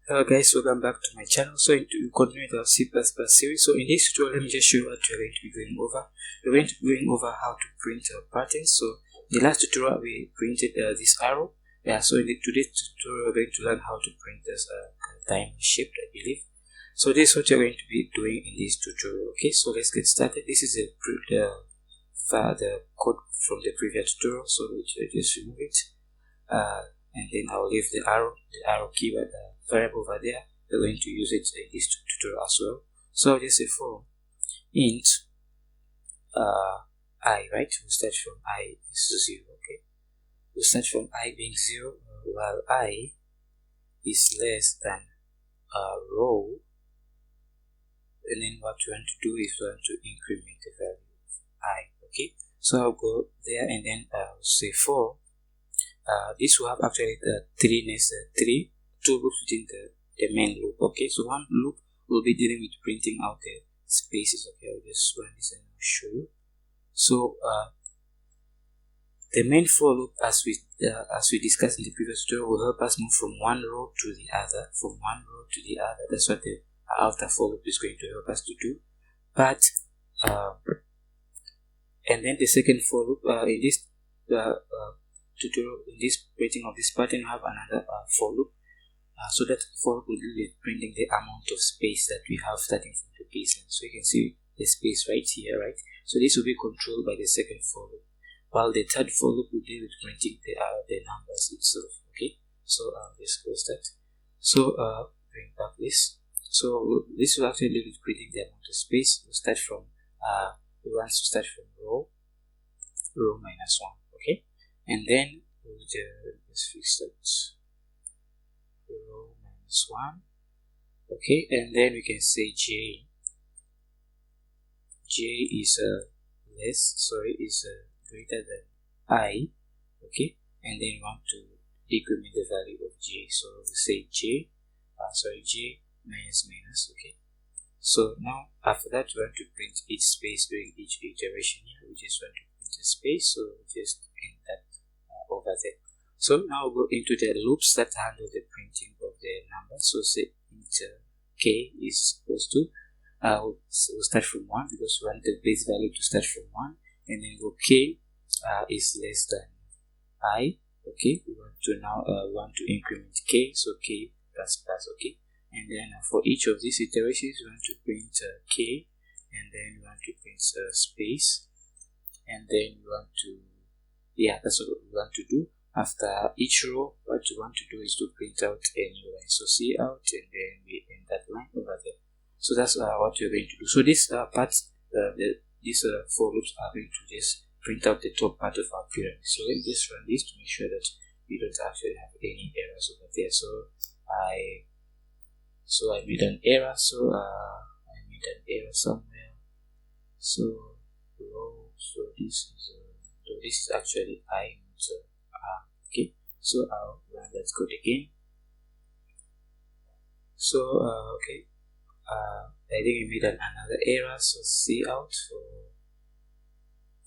Hello guys, welcome back to my channel. So we continue with our C++ series. So in this tutorial, let me just show you what we're going to be going over. We're going to be going over how to print patterns. So in the last tutorial, we printed this arrow. So in today's tutorial, we're going to learn how to print this diamond shaped, I believe. So this is what you're going to be doing in this tutorial. Okay, so let's get started. This is the code from the previous tutorial. So we'll just remove it. And then I'll leave the arrow keyword variable over there. We're going to use it in this tutorial as well. So I'll just say for int I, right? We'll start from I is 0. Okay, we'll start from I being 0 while I is less than row, and then what we want to do is we want to increment the value of I. Okay, so I'll go there and then I'll say for this will have actually two loops within the main loop. Okay, so one loop will be dealing with printing out the spaces. Okay, I'll just run this and I'll show you. So the main for loop, as we discussed in the previous tutorial, will help us move from one row to the other, That's what the outer for loop is going to help us to do. But and then the second for loop in this tutorial, in this printing of this pattern, you have another for loop. So that for loop will be printing the amount of space that we have starting from the baseline. So you can see the space right here, right? So this will be controlled by the second for loop, while the third for loop will deal with printing the numbers itself. Okay, so let's close that. So bring back this. So this will actually deal with printing the amount of space. We'll start from we want to start from row minus 1. Okay, and then we'll just fix that. Row minus 1. Okay, and then we can say j is greater than I. Okay, and then we want to decrement the value of j, so we say j minus. Okay, so now after that we want to print each space during each iteration. Here we just want to print a space, so we just end that over there. So now we'll go into the loops that handle the printing of the numbers. So say int k is equals to we'll start from 1 because we want the base value to start from 1, and then go k is less than I. Okay, we want to now want to increment k, so k plus plus. Okay, and then for each of these iterations we want to print k, and then we want to print space, and then we want to that's what we want to do. After each row, what you want to do is to print out a new line. So C out, and then we end that line over there. So that's what you're going to do. So this these for loops are going to just print out the top part of our pyramid. So let me just run this to make sure that we don't actually have any errors over there. So I made an error. So I made an error somewhere. So row. So this is actually I. Okay, so I'll run that code again. So okay, I think we made another error. So C out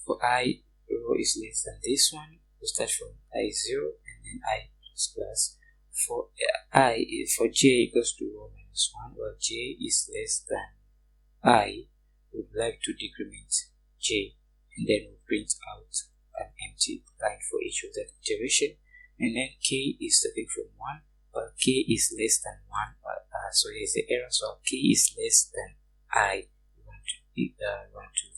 for I row is less than this one. We'll start from I0 and then I plus. For j equals to row minus 1, while j is less than I, would like to decrement j, and then we'll print out an empty line for each of that iteration, and then k is starting from 1, but k is less than 1. So here's the error. So k is less than I. We want to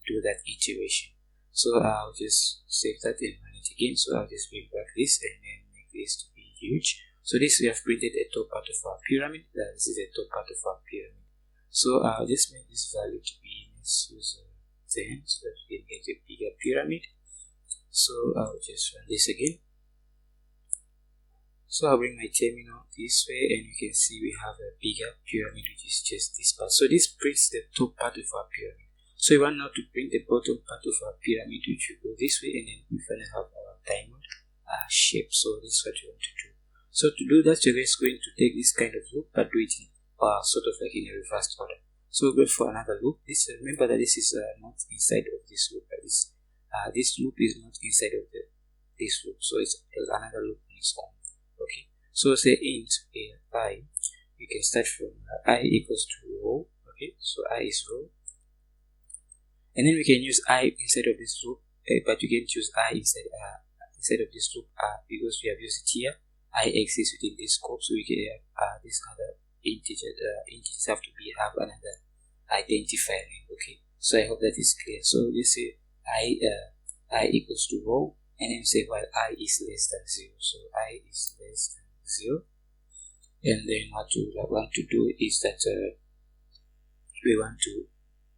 do that iteration. So I'll just save that and run it again. So I'll just bring back this and then make this to be huge. So this, we have printed a top part of our pyramid. This is the top part of our pyramid. So I'll just make this value to be, let's use 10, so that we can get a bigger pyramid. So I'll just run this again. So I'll bring my terminal this way, and you can see we have a bigger pyramid, which is just this part. So this prints the top part of our pyramid. So we want now to print the bottom part of our pyramid, which will go this way, and then we finally have our diamond shape. So this is what we want to do. So to do that, you're just going to take this kind of loop, but do it in sort of like in a reversed order. So we'll go for another loop. Remember that this is not inside of this loop. This loop is not inside of this loop, so it's another loop on its own. Okay, so say int I, you can start from I equals to row. Okay, so I is row, and then we can use I instead of this loop, but you can't use I instead of this loop because we have used it here. I exists within this scope, so we can have this other integers have to have another identifier name. Okay, so I hope that is clear. So you say I equals to row, and then say while I is less than 0. So I is less than 0, and then what we want to do is that we want to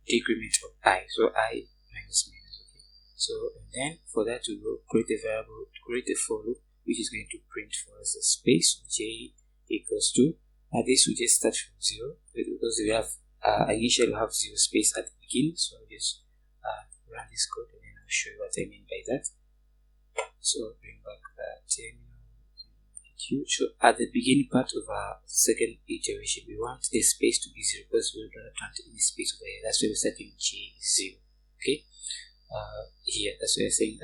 decrement of I, so I minus minus. Okay, so and then for that we will create a variable, create a for loop which is going to print for us a space j equals to, this will just start from 0 because we have initially have 0 space at the beginning. So I'll just run this code and then I'll show you what I mean by that. So bring back the terminal. So at the beginning part of our second iteration, we want the space to be 0 because we don't want any space over here. That's why we're setting j is 0. Okay, here that's why we're saying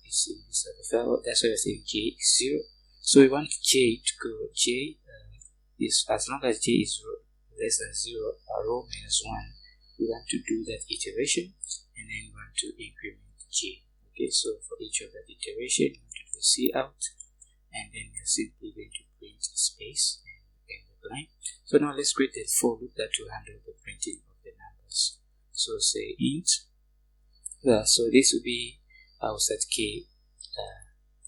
it's in this other file. That's why we're saying j is 0. So we want j to go is as long as j is less than 0, row minus 1. We want to do that iteration, and then we want to increment j. Okay, so for each of that iteration, we want to do a cout, and then you're simply going to print a space and end the line. So now let's create a for loop that will handle the printing of the numbers. So say int. So this will be, I'll set k.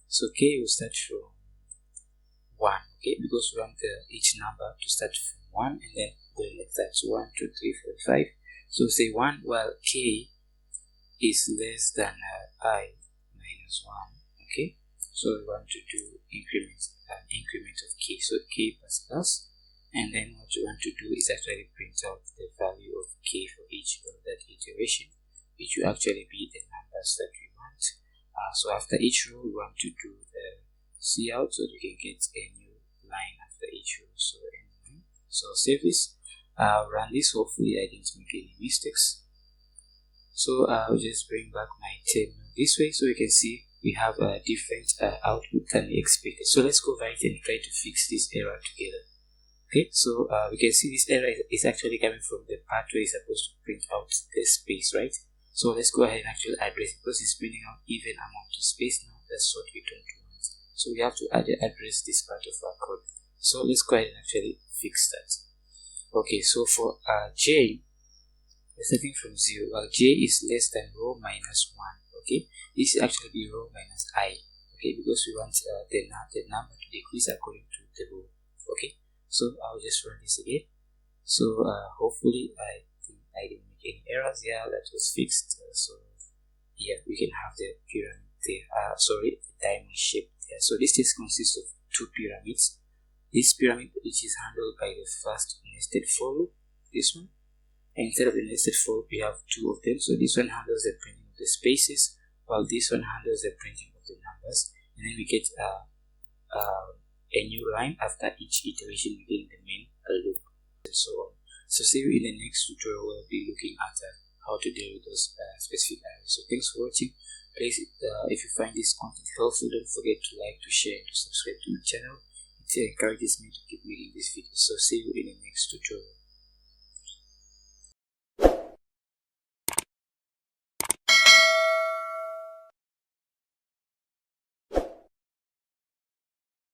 So k will start from 1. Okay, because we want each number to start from 1 and then go like that. So 1, 2, 3, 4, 5. So say 1 while k is less than I minus 1. Okay, so we want to do increment of k. So k plus plus, and then what we want to do is actually print out the value of k for each of that iteration, which will actually be the numbers that we want. So after each row, we want to do the cout so we can get a new line after each row. So end. So save this, run this. Hopefully I didn't make any mistakes. So I'll just bring back my terminal this way so we can see we have a different output than we expected. So let's go right and try to fix this error together. Okay, so we can see this error is actually coming from the part where it's supposed to print out the space, right? So let's go ahead and actually address it because it's printing out even amount of space now. That's what we don't want. So we have to address this part of our code. So let's go ahead and actually fix that. Okay, so for j, we're starting from 0. Well, j is less than row minus 1. Okay, this will actually be row minus I. Okay, because we want the number to decrease according to the row. Okay, so I'll just run this again. So hopefully I think I didn't make any errors. Yeah, that was fixed. So here we can have the pyramid there. The diamond shape there. So this just consists of 2 pyramids. This pyramid, which is handled by the first nested for loop, this one. And instead of the nested for loop, we have 2 of them. So this one handles the printing of the spaces, while this one handles the printing of the numbers. And then we get a new line after each iteration within the main loop, and so on. So see you in the next tutorial where we'll be looking at how to deal with those specific areas. So thanks for watching. Please, if you find this content helpful, don't forget to like, to share, and to subscribe to my channel. It encourages me to keep making these videos. So see you in the next tutorial.